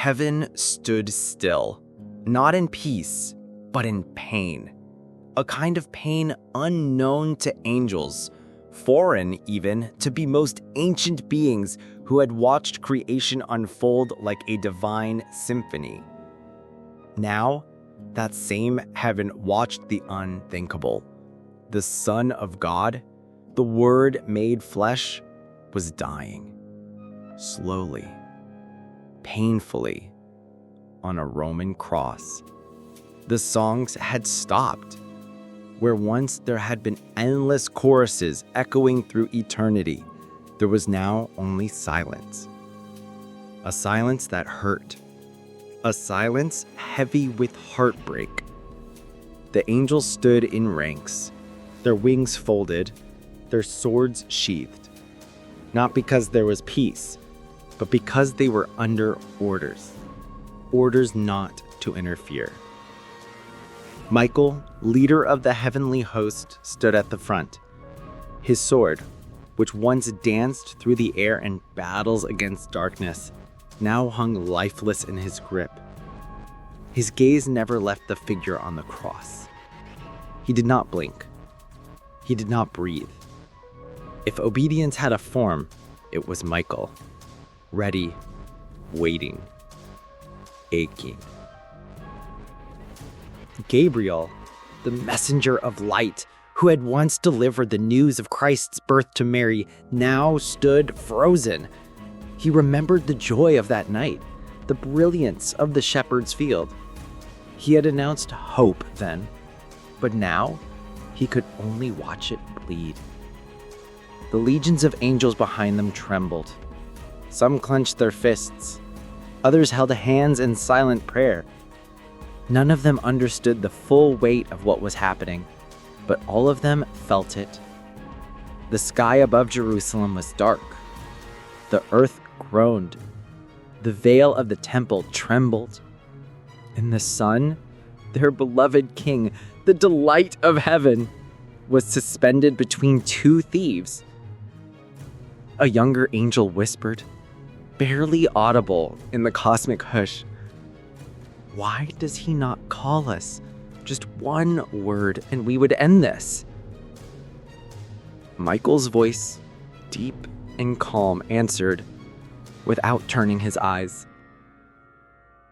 Heaven stood still, not in peace, but in pain. A kind of pain unknown to angels, foreign even to be most ancient beings who had watched creation unfold like a divine symphony. Now, that same heaven watched the unthinkable. The Son of God, the Word made flesh, was dying. Slowly, painfully, on a Roman cross. The songs had stopped. Where once there had been endless choruses echoing through eternity, there was now only silence. A silence that hurt. A silence heavy with heartbreak. The angels stood in ranks, their wings folded, their swords sheathed. Not because there was peace, but because they were under orders. Orders not to interfere. Michael, leader of the heavenly host, stood at the front. His sword, which once danced through the air in battles against darkness, now hung lifeless in his grip. His gaze never left the figure on the cross. He did not blink. He did not breathe. If obedience had a form, it was Michael. Ready, waiting, aching. Gabriel, the messenger of light, who had once delivered the news of Christ's birth to Mary, now stood frozen. He remembered the joy of that night, the brilliance of the shepherd's field. He had announced hope then, but now he could only watch it bleed. The legions of angels behind them trembled. Some clenched their fists. Others held hands in silent prayer. None of them understood the full weight of what was happening, but all of them felt it. The sky above Jerusalem was dark. The earth groaned. The veil of the temple trembled. And the sun, their beloved king, the delight of heaven, was suspended between two thieves. A younger angel whispered, barely audible in the cosmic hush, "Why does he not call us? Just one word and we would end this." Michael's voice, deep and calm, answered without turning his eyes,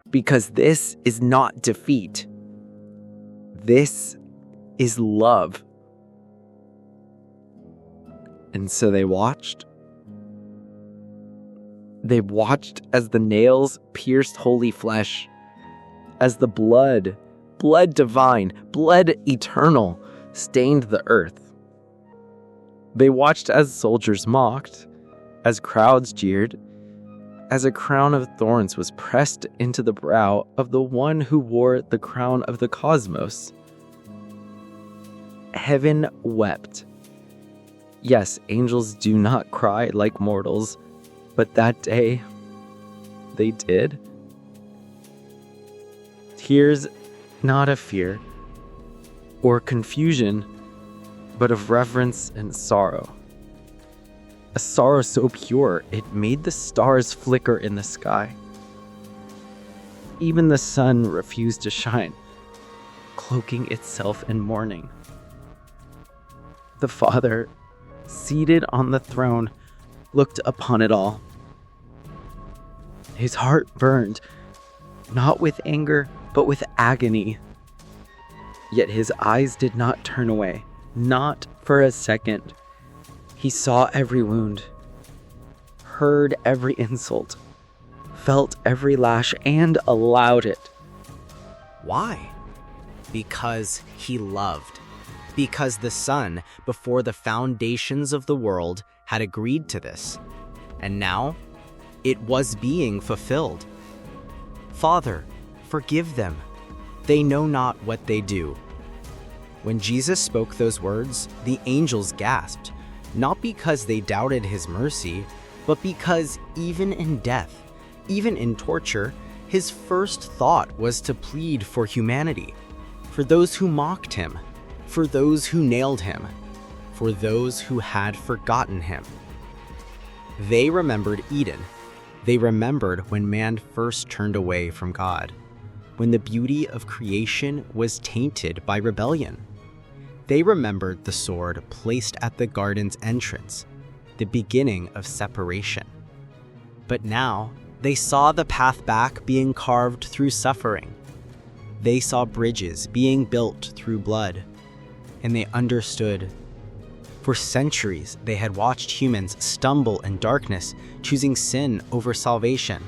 "Because this is not defeat. This is love." And so they watched. They watched as the nails pierced holy flesh, as the blood divine, blood eternal, stained the earth. They watched as soldiers mocked, as crowds jeered, as a crown of thorns was pressed into the brow of the one who wore the crown of the cosmos. Heaven wept. Yes, angels do not cry like mortals, but that day, they did. Tears not of fear or confusion, but of reverence and sorrow. A sorrow so pure it made the stars flicker in the sky. Even the sun refused to shine, cloaking itself in mourning. The Father, seated on the throne, looked upon it all. His heart burned, not with anger, but with agony. Yet his eyes did not turn away, not for a second. He saw every wound, heard every insult, felt every lash, and allowed it. Why? Because he loved. Because the Son, before the foundations of the world, had agreed to this. And now, it was being fulfilled. Father, forgive them. They know not what they do. When Jesus spoke those words, the angels gasped, not because they doubted his mercy, but because even in death, even in torture, his first thought was to plead for humanity, for those who mocked him, for those who nailed him, for those who had forgotten him. They remembered Eden, They remembered when man first turned away from God, when the beauty of creation was tainted by rebellion. They remembered the sword placed at the garden's entrance, the beginning of separation. But now, they saw the path back being carved through suffering. They saw bridges being built through blood, and they understood. For centuries, they had watched humans stumble in darkness, choosing sin over salvation,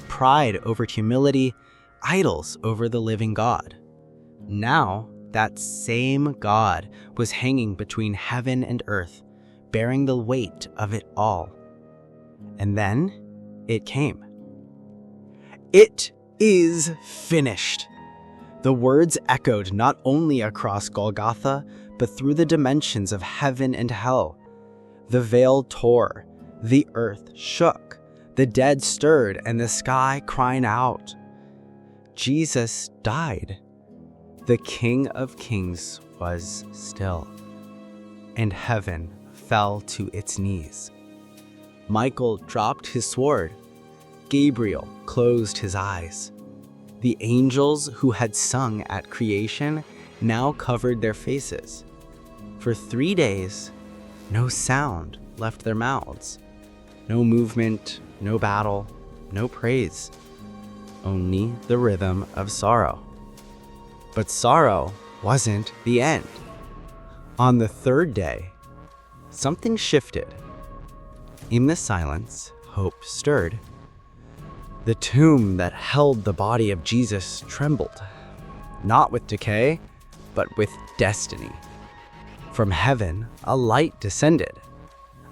pride over humility, idols over the living God. Now, that same God was hanging between heaven and earth, bearing the weight of it all. And then it came. It is finished. The words echoed not only across Golgotha, but through the dimensions of heaven and hell. The veil tore, the earth shook, the dead stirred, and the sky cried out. Jesus died. The King of Kings was still, and heaven fell to its knees. Michael dropped his sword. Gabriel closed his eyes. The angels who had sung at creation now covered their faces. For 3 days, no sound left their mouths. No movement, no battle, no praise. Only the rhythm of sorrow. But sorrow wasn't the end. On the 3rd day, something shifted. In the silence, hope stirred. The tomb that held the body of Jesus trembled, not with decay, but with destiny. From heaven, a light descended.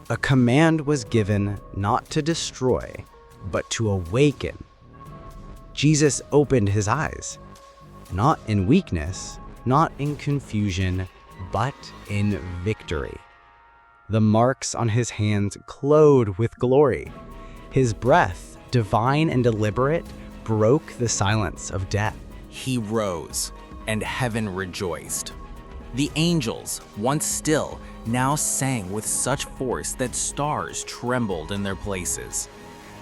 A command was given not to destroy, but to awaken. Jesus opened his eyes. Not in weakness, not in confusion, but in victory. The marks on his hands glowed with glory. His breath, divine and deliberate, broke the silence of death. He rose, and heaven rejoiced. The angels, once still, now sang with such force that stars trembled in their places.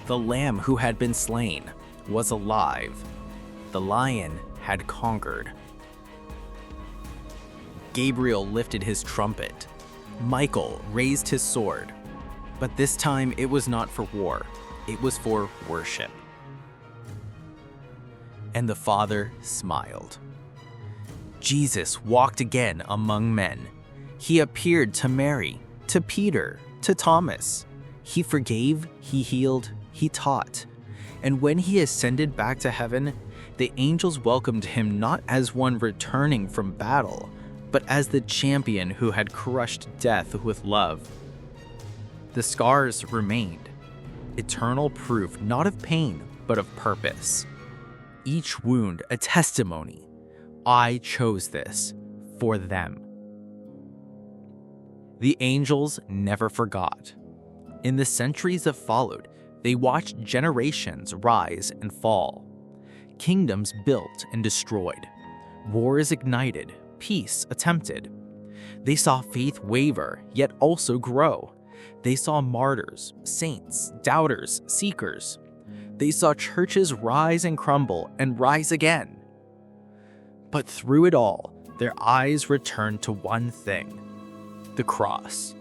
The Lamb who had been slain was alive. The Lion had conquered. Gabriel lifted his trumpet. Michael raised his sword. But this time it was not for war, it was for worship. And the Father smiled. Jesus walked again among men. He appeared to Mary, to Peter, to Thomas. He forgave, he healed, he taught. And when he ascended back to heaven, the angels welcomed him not as one returning from battle, but as the champion who had crushed death with love. The scars remained, eternal proof not of pain, but of purpose. Each wound a testimony. I chose this for them. The angels never forgot. In the centuries that followed, they watched generations rise and fall. Kingdoms built and destroyed. Wars ignited, peace attempted. They saw faith waver, yet also grow. They saw martyrs, saints, doubters, seekers. They saw churches rise and crumble and rise again. But through it all, their eyes returned to one thing: the cross.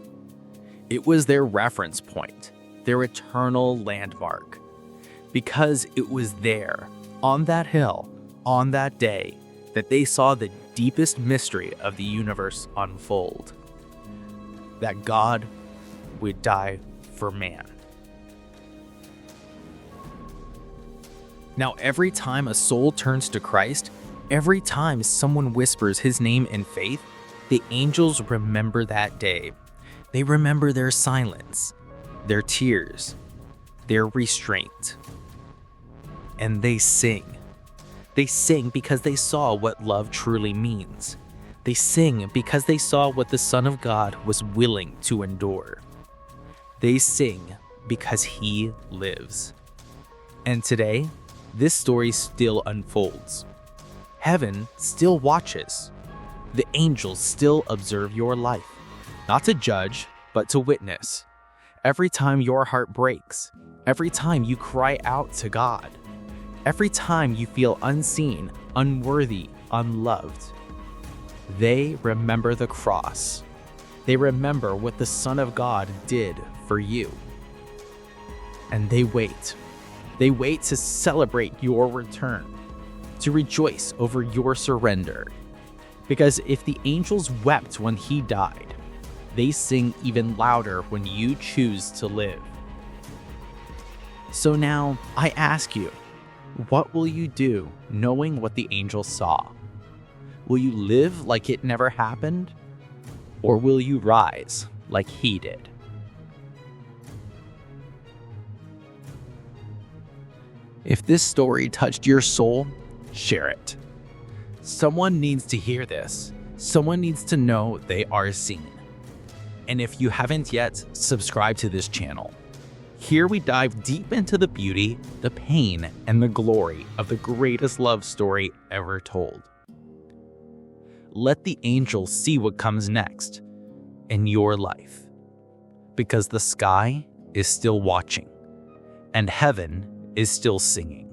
It was their reference point, their eternal landmark. Because it was there, on that hill, on that day, that they saw the deepest mystery of the universe unfold. That God would die for man. Now, every time a soul turns to Christ, every time someone whispers his name in faith, the angels remember that day. They remember their silence, their tears, their restraint. And they sing. They sing because they saw what love truly means. They sing because they saw what the Son of God was willing to endure. They sing because he lives. And today, this story still unfolds. Heaven still watches. The angels still observe your life, not to judge, but to witness. Every time your heart breaks, every time you cry out to God, every time you feel unseen, unworthy, unloved. They remember the cross. They remember what the Son of God did for you. And they wait. They wait to celebrate your return, to rejoice over your surrender. Because if the angels wept when he died, they sing even louder when you choose to live. So now I ask you, what will you do knowing what the angels saw? Will you live like it never happened? Or will you rise like he did? If this story touched your soul, share it. Someone needs to hear this. Someone needs to know they are seen. And if you haven't yet, subscribe to this channel. Here we dive deep into the beauty, the pain, and the glory of the greatest love story ever told. Let the angels see what comes next in your life, because the sky is still watching and heaven is still singing.